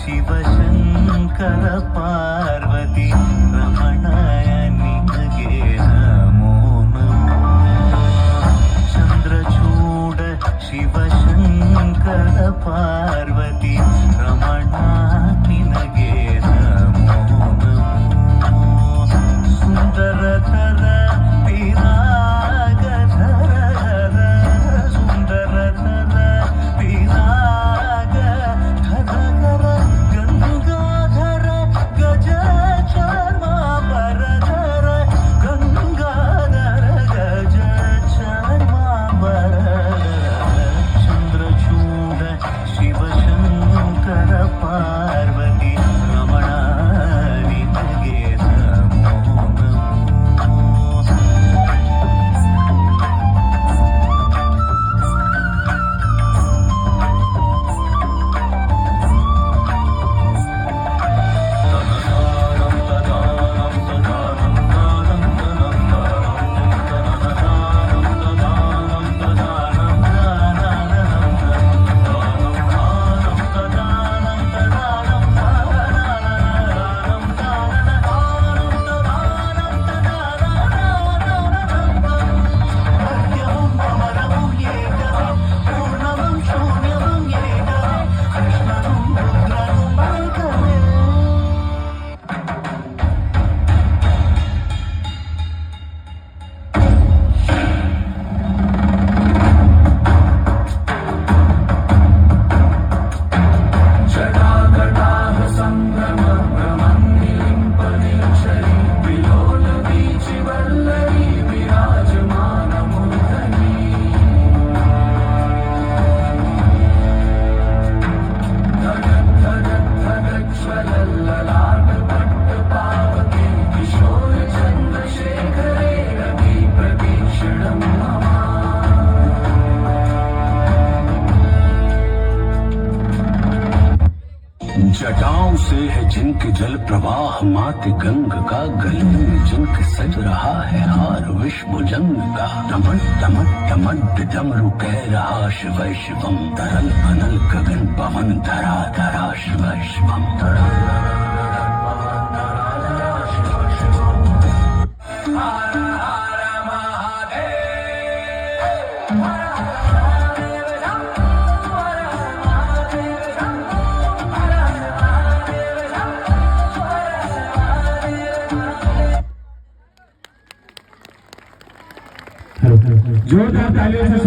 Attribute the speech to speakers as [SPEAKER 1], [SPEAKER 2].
[SPEAKER 1] ಶಿವಶಂಕರ ಪಾರ್ವತಿ ರಮಣಯ ನಿನಗೆ ನಮೋ ನಮೋ. ಚಂದ್ರಚೂಡ ಶಿವಶಂಕರ ಪಾರ್ವತಿ ರಮಣ ನಿನಗೆ ನಮೋ ನಮೋ. ಸುಂದರಧರ ಪಿರಾಗಧರ ಸುಂದರಧರ ಪಿರಾಗಧರ ಗಂಗಾಧರ ಗಜ ಚರ್ಮಾಂಬರಧರ ಗಂಗಾಧರ ಗಜ ಚರ್ಮಾಂಬರಧರ ಚಂದ್ರಚೂಡ ಶಿವಶಂಕರ ಪಾರ್ವತಿ ರಮಣ ನಿನಗೆ ನಮೋ ನಮೋ.
[SPEAKER 2] जटाओं से है जिनके जल प्रवाह मात गंग का, गले में जिनके सज रहा है हार विश्व जंग का। टमट टमट टमट डमरू कह रहा शिव शिवम, तरल अनल गगन पवन धरा धरा शिव शिवम।
[SPEAKER 3] जोरदार तालियों से